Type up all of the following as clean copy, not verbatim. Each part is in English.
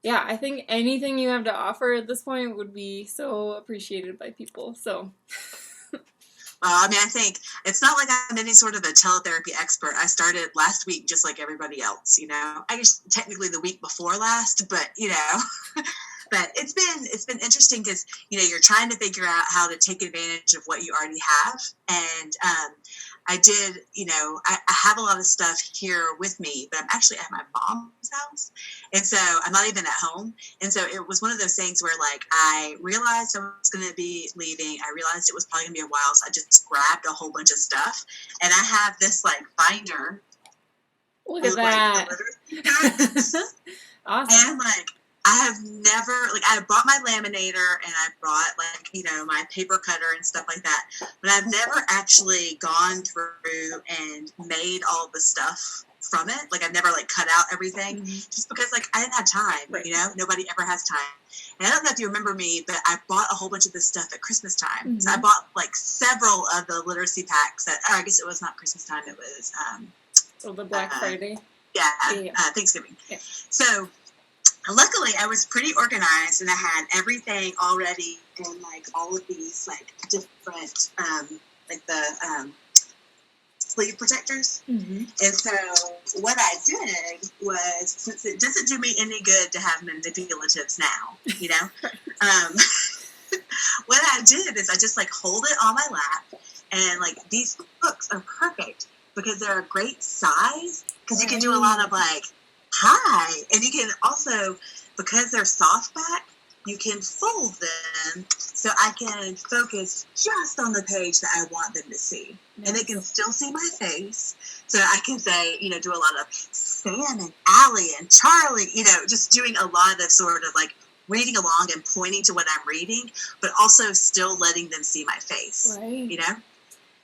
yeah, I think anything you have to offer at this point would be so appreciated by people. So, I mean, I think it's not like I'm any sort of a teletherapy expert. I started last week just like everybody else, you know. I just technically the week before last, but you know, but it's been interesting because you know you're trying to figure out how to take advantage of what you already have, and I did, you know, I have a lot of stuff here with me, but I'm actually at my mom's house, and so I'm not even at home. And so it was one of those things where, like, I realized I was going to be leaving. I realized it was probably going to be a while, so I just grabbed a whole bunch of stuff. And I have this, like, binder. Look at that. Awesome. And, like, I have never, like, I brought my laminator and I brought, like, you know, my paper cutter and stuff like that. But I've never actually gone through and made all the stuff from it. Like, I've never, like, cut out everything just because, like, I didn't have time, Right. you know? Nobody ever has time. And I don't know if you remember me, but I bought a whole bunch of this stuff at Christmas time. So I bought, like, several of the literacy packs that, I guess it was not Christmas time, it was... so the Black Friday? Yeah, Thanksgiving. Yeah. So... luckily, I was pretty organized, and I had everything already in, like, all of these, like, different, like, the sleeve protectors. And so what I did was, since it doesn't do me any good to have manipulatives now, you know, what I did is I just, like, hold it on my lap, and, like, these books are perfect because they're a great size, because you can do a lot of, like, hi, and you can also, because they're soft back, you can fold them so I can focus just on the page that I want them to see. Yes. And they can still see my face. So I can say, you know, do a lot of Sam and Allie and Charlie, you know, just doing a lot of sort of like reading along and pointing to what I'm reading, but also still letting them see my face, you know?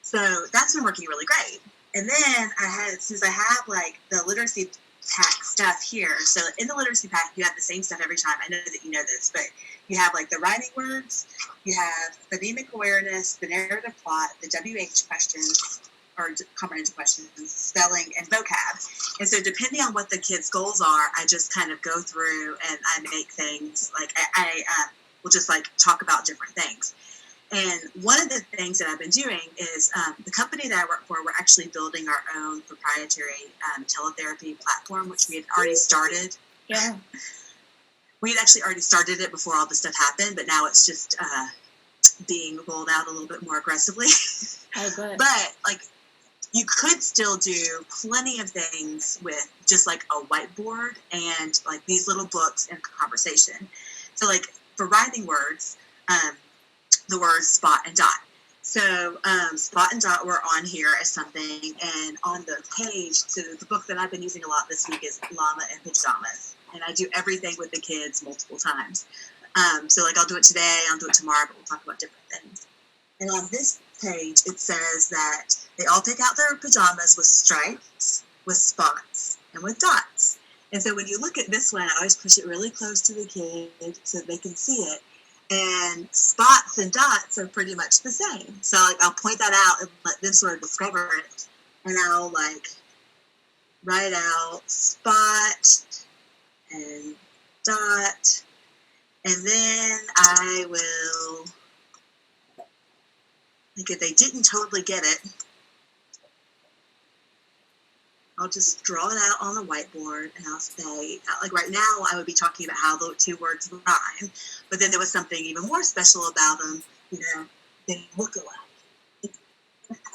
So that's been working really great. And then since I have like the literacy pack stuff here. So in the literacy pack, you have the same stuff every time. I know that you know this, but you have like the writing words, you have phonemic awareness, the narrative plot, the WH questions, or comprehension questions, spelling, and vocab. And so depending on what the kids' goals are, I just kind of go through and I make things like I will just like talk about different things. And one of the things that I've been doing is the company that I work for, we're actually building our own proprietary teletherapy platform, which we had already started. Yeah. We had actually already started it before all this stuff happened, but now it's just being rolled out a little bit more aggressively. Oh, good. But, like, you could still do plenty of things with just, like, a whiteboard and, like, these little books and conversation. So, like, for writing words, the words spot and dot. So spot and dot were on here as something, and on the page, so the book that I've been using a lot this week is Llama and Pajamas, and I do everything with the kids multiple times. So like I'll do it today, I'll do it tomorrow, but we'll talk about different things. And on this page, it says that they all pick out their pajamas with stripes, with spots, and with dots. And so when you look at this one, I always push it really close to the kid so they can see it. And spots and dots are pretty much the same. So like I'll point that out and let them sort of discover it. And I'll like write out spot and dot. And then I will, like if they didn't totally get it, I'll just draw it out on the whiteboard and I'll say, like right now I would be talking about how the two words rhyme, but then there was something even more special about them, you know, they look alike.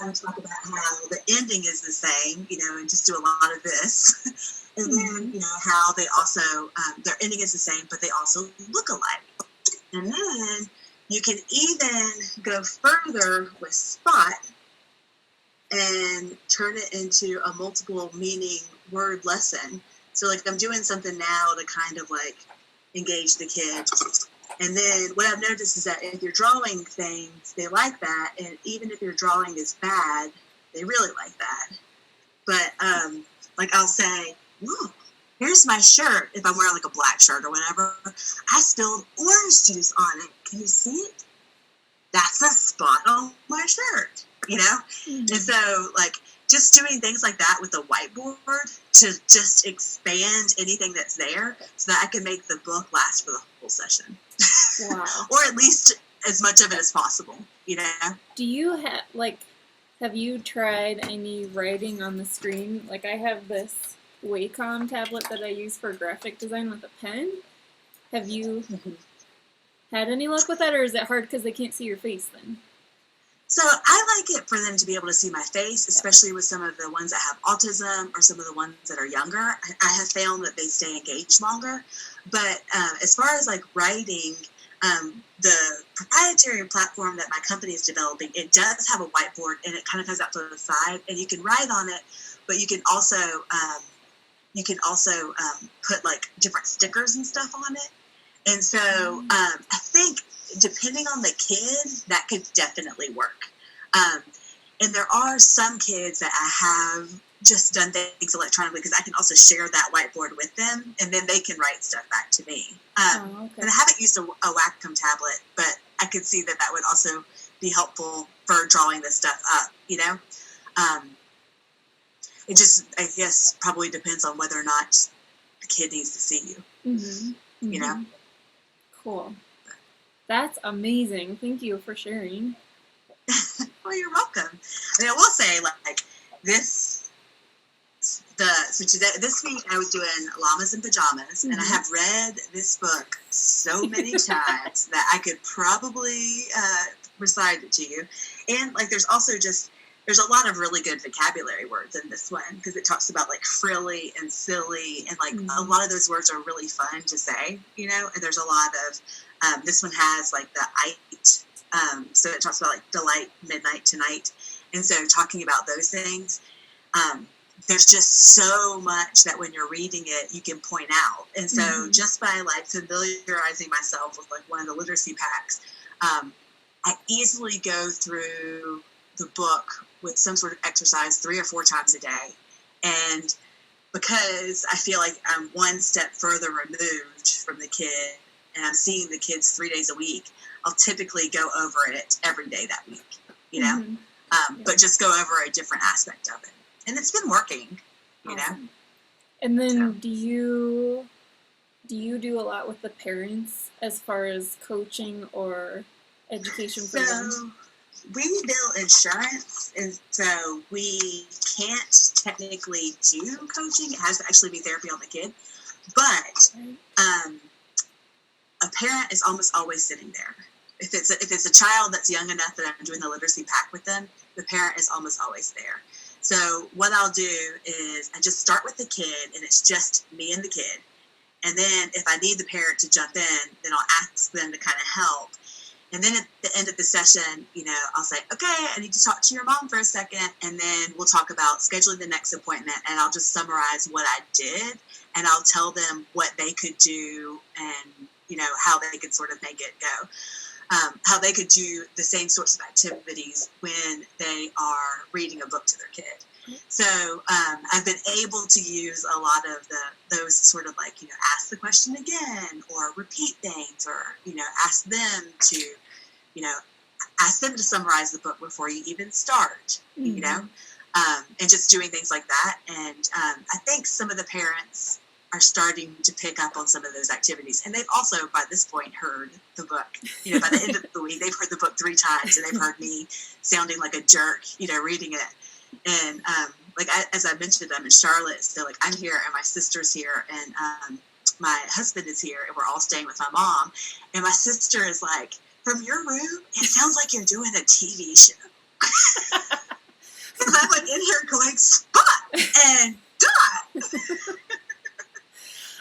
I talk about how the ending is the same, you know, and just do a lot of this. And then, you know, how they also, their ending is the same, but they also look alike. And then you can even go further with spot and turn it into a multiple meaning word lesson. So like I'm doing something now to kind of like engage the kids. And then what I've noticed is that if you're drawing things, they like that. And even if your drawing is bad, they really like that. But like I'll say, look, here's my shirt. If I'm wearing like a black shirt or whatever, I spilled orange juice on it. Can you see it? That's a spot on my shirt. You know? And so, like, just doing things like that with a whiteboard to just expand anything that's there so that I can make the book last for the whole session. Wow. Or at least as much of it as possible, you know? Do you have you tried any writing on the screen? Like, I have this Wacom tablet that I use for graphic design with a pen. Have you had any luck with that, or is it hard because they can't see your face then? So I like it for them to be able to see my face, especially with some of the ones that have autism or some of the ones that are younger. I have found that they stay engaged longer. But as far as like writing, the proprietary platform that my company is developing, it does have a whiteboard and it kind of comes out to the side and you can write on it, but you can also put like different stickers and stuff on it. And so I think depending on the kid, that could definitely work. And there are some kids that I have just done things electronically because I can also share that whiteboard with them and then they can write stuff back to me. And I haven't used a Wacom tablet, but I could see that would also be helpful for drawing this stuff up, you know? It just, I guess, probably depends on whether or not the kid needs to see you, you know? Cool. That's amazing. Thank you for sharing. Well, you're welcome. I mean, I will say, like, this week I was doing Llamas and Pajamas, and I have read this book so many times that I could probably recite it to you. And, like, there's a lot of really good vocabulary words in this one because it talks about, like, frilly and silly, and, like, a lot of those words are really fun to say, you know, and there's a lot of, this one has, like, the "ite," so it talks about, like, delight, midnight, tonight, and so talking about those things, there's just so much that when you're reading it, you can point out, and so just by, like, familiarizing myself with, like, one of the literacy packs, I easily go through the book with some sort of exercise 3 or 4 times a day, and because I feel like I'm one step further removed from the kid and I'm seeing the kids 3 days a week, I'll typically go over it every day that week, you know, but just go over a different aspect of it. And it's been working, you know. And then do you do a lot with the parents as far as coaching or education for them? We bill insurance, and so we can't technically do coaching. It has to actually be therapy on the kid. But a parent is almost always sitting there. If it's a child that's young enough that I'm doing the literacy pack with them, the parent is almost always there. So what I'll do is I just start with the kid, and it's just me and the kid. And then if I need the parent to jump in, then I'll ask them to kind of help. And then at the end of the session, you know, I'll say, okay, I need to talk to your mom for a second. And then we'll talk about scheduling the next appointment. And I'll just summarize what I did. And I'll tell them what they could do and, you know, how they could sort of make it go. How they could do the same sorts of activities when they are reading a book to their kid. So I've been able to use a lot of those sort of like, you know, ask the question again or repeat things or, you know, ask them to summarize the book before you even start, you know, and just doing things like that. And I think some of the parents are starting to pick up on some of those activities. And they've also, by this point, heard the book. You know, by the end of the week, they've heard the book 3 times, and they've heard me sounding like a jerk, you know, reading it. And as I mentioned, I'm in Charlotte, so like I'm here, and my sister's here, and my husband is here, and we're all staying with my mom. And my sister is like, "From your room, it sounds like you're doing a TV show." And I'm like in here going, "Spot and dot."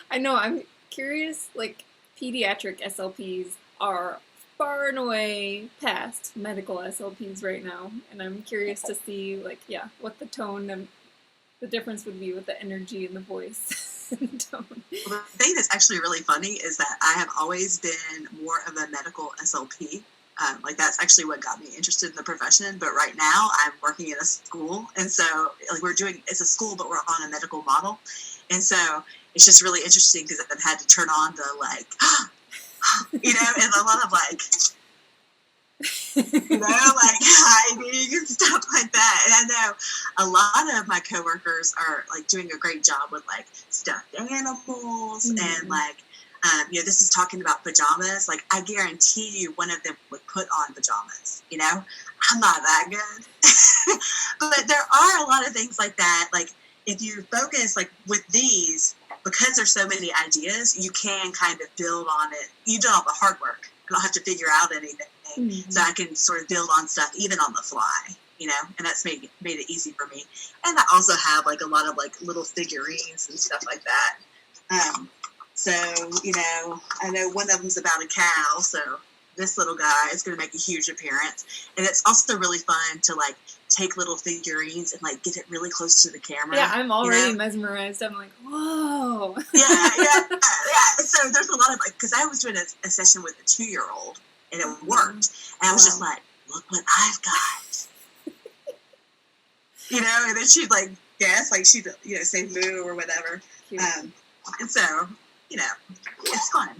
I know, I'm curious, like, pediatric SLPs are far and away past medical SLPs right now, and I'm curious to see, like, what the tone and the difference would be with the energy and the voice and tone. Well, the thing that's actually really funny is that I have always been more of a medical SLP. Like, that's actually what got me interested in the profession, but right now I'm working in a school, and so like it's a school, but we're on a medical model, and so it's just really interesting because I've had to turn on the, like, you know, and a lot of, like, you know, like hiding and stuff like that. And I know a lot of my coworkers are like doing a great job with like stuffed animals and like, you know, this is talking about pajamas. Like, I guarantee you one of them would put on pajamas, you know? I'm not that good. But there are a lot of things like that. Like, if you focus, like, with these, because there's so many ideas, you can kind of build on it. You do all the hard work. I don't have to figure out anything. So I can sort of build on stuff even on the fly, you know? And that's made it easy for me. And I also have, like, a lot of, like, little figurines and stuff like that. So, you know, I know one of them's about a cow, so this little guy is going to make a huge appearance. And it's also really fun to, like, take little figurines and, like, get it really close to the camera. Yeah, I'm already mesmerized. I'm like, whoa. Yeah. So there's a lot of, like, because I was doing a session with a 2-year-old, and it worked. And I was just like, look what I've got. You know, and then she'd, like, guess, like, she'd, you know, say moo or whatever. And so, you know, it's fun.